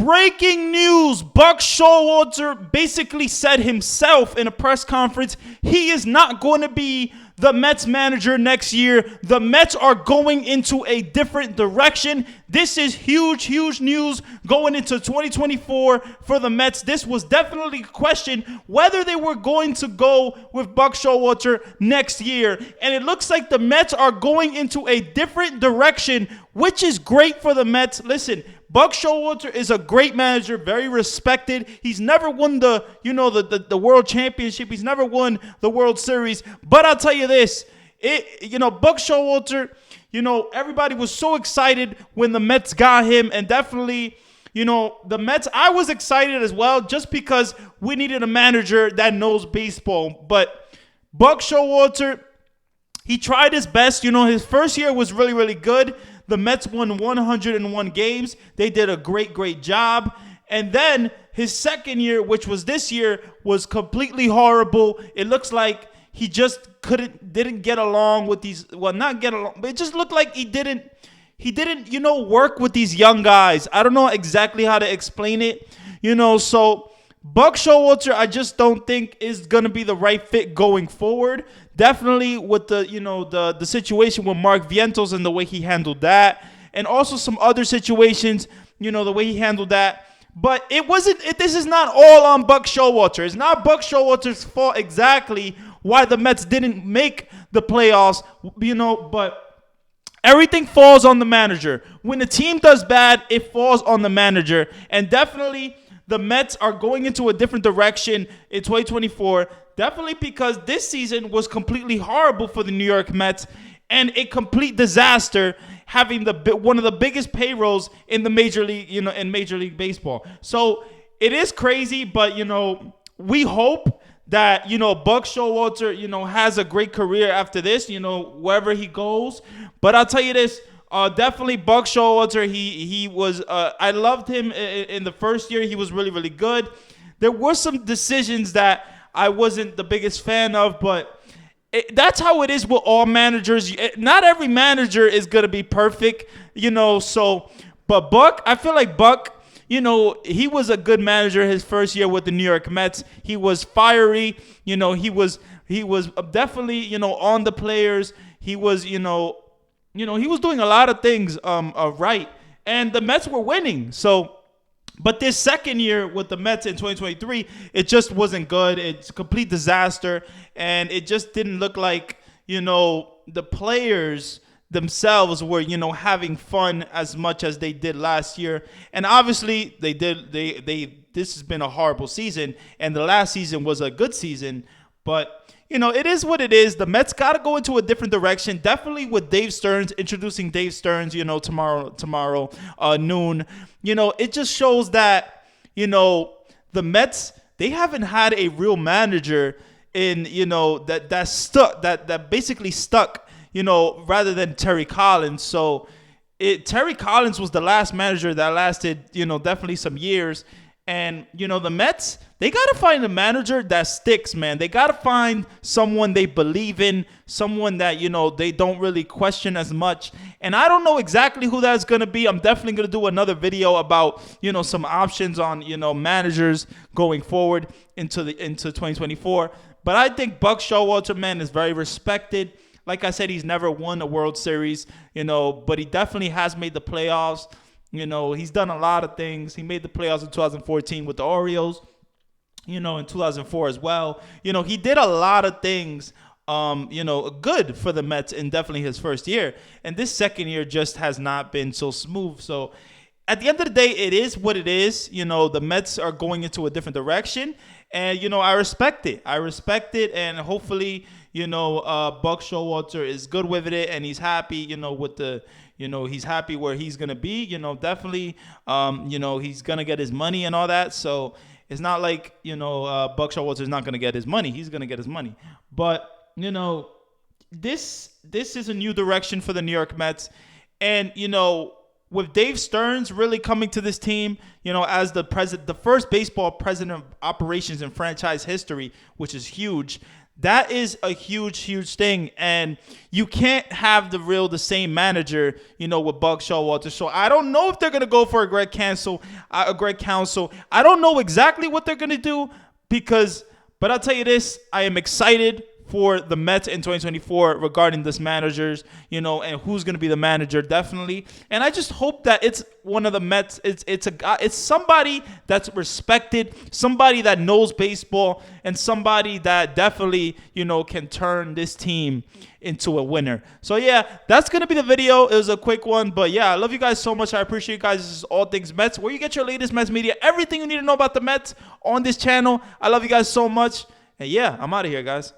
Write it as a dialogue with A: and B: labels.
A: Breaking news. Buck Showalter basically said himself in a press conference he is not going to be the Mets manager next year. The Mets are going into a different direction. This is huge, huge news going into 2024 for the Mets. This was definitely a question whether they were going to go with Buck Showalter next year. And it looks like the Mets are going into a different direction, which is great for the Mets. Listen, Buck Showalter is a great manager, very respected. He's never won the World Championship. He's never won the World Series. But I'll tell you this, Buck Showalter, everybody was so excited when the Mets got him, and definitely, the Mets, I was excited as well just because we needed a manager that knows baseball. But Buck Showalter, he tried his best. His first year was really, really good. The Mets won 101 games. They did a great, great job. And then his second year, which was this year, was completely horrible. It looks like he just didn't get along with these, not get along, but it just looked like he didn't, work with these young guys. I don't know exactly how to explain it, so Buck Showalter, I just don't think is going to be the right fit going forward. Definitely with the situation with Mark Vientos and the way he handled that, and also some other situations, the way he handled that. But this is not all on Buck Showalter. It's not Buck Showalter's fault exactly why the Mets didn't make the playoffs, but everything falls on the manager. When the team does bad, it falls on the manager. And definitely the Mets are going into a different direction in 2024. Definitely because this season was completely horrible for the New York Mets and a complete disaster, having one of the biggest payrolls in the Major League, in Major League Baseball. So it is crazy, but we hope that Buck Showalter has a great career after this, wherever he goes. But I'll tell you this. Definitely Buck Showalter, he was, I loved him in the first year. He was really, really good. There were some decisions that I wasn't the biggest fan of, but that's how it is with all managers. Not every manager is going to be perfect, but Buck, I feel like Buck, he was a good manager his first year with the New York Mets. He was fiery, he was definitely, on the players. He was, he was doing a lot of things right, and the Mets were winning. So, but this second year with the Mets in 2023, it just wasn't good. It's a complete disaster, and it just didn't look like, the players themselves were, having fun as much as they did last year. And obviously, this has been a horrible season, and the last season was a good season, but it is what it is. The Mets got to go into a different direction. Definitely with Dave Stearns, introducing Dave Stearns, tomorrow noon. It just shows that, the Mets, they haven't had a real manager in, that basically stuck, rather than Terry Collins. So Terry Collins was the last manager that lasted, definitely some years. And, the Mets, they got to find a manager that sticks, man. They got to find someone they believe in, someone that, they don't really question as much. And I don't know exactly who that's going to be. I'm definitely going to do another video about, some options on, managers going forward into 2024. But I think Buck Showalter, man, is very respected. Like I said, he's never won a World Series, but he definitely has made the playoffs. He's done a lot of things. He made the playoffs in 2014 with the Orioles, in 2004 as well. He did a lot of things, good for the Mets in definitely his first year. And this second year just has not been so smooth. So at the end of the day, it is what it is. The Mets are going into a different direction. And, I respect it. And hopefully, Buck Showalter is good with it and he's happy, with the, he's happy where he's going to be, definitely, he's going to get his money and all that. So it's not like, Buck Showalter is not going to get his money. He's going to get his money. But, this is a new direction for the New York Mets. And, with Dave Stearns really coming to this team, as the first baseball president of operations in franchise history, which is huge. That is a huge thing, and you can't have the same manager, with Buck Showalter. So I don't know if they're gonna go for a Greg Council. I don't know exactly what they're gonna do but I'll tell you this: I am excited for the Mets in 2024 regarding this managers, and who's going to be the manager, definitely. And I just hope that it's one of the Mets. It's somebody that's respected, somebody that knows baseball, and somebody that definitely, can turn this team into a winner. So yeah, that's going to be the video. It was a quick one, but yeah, I love you guys so much. I appreciate you guys. This is All Things Mets, where you get your latest Mets media, everything you need to know about the Mets on this channel. I love you guys so much. And yeah, I'm out of here, guys.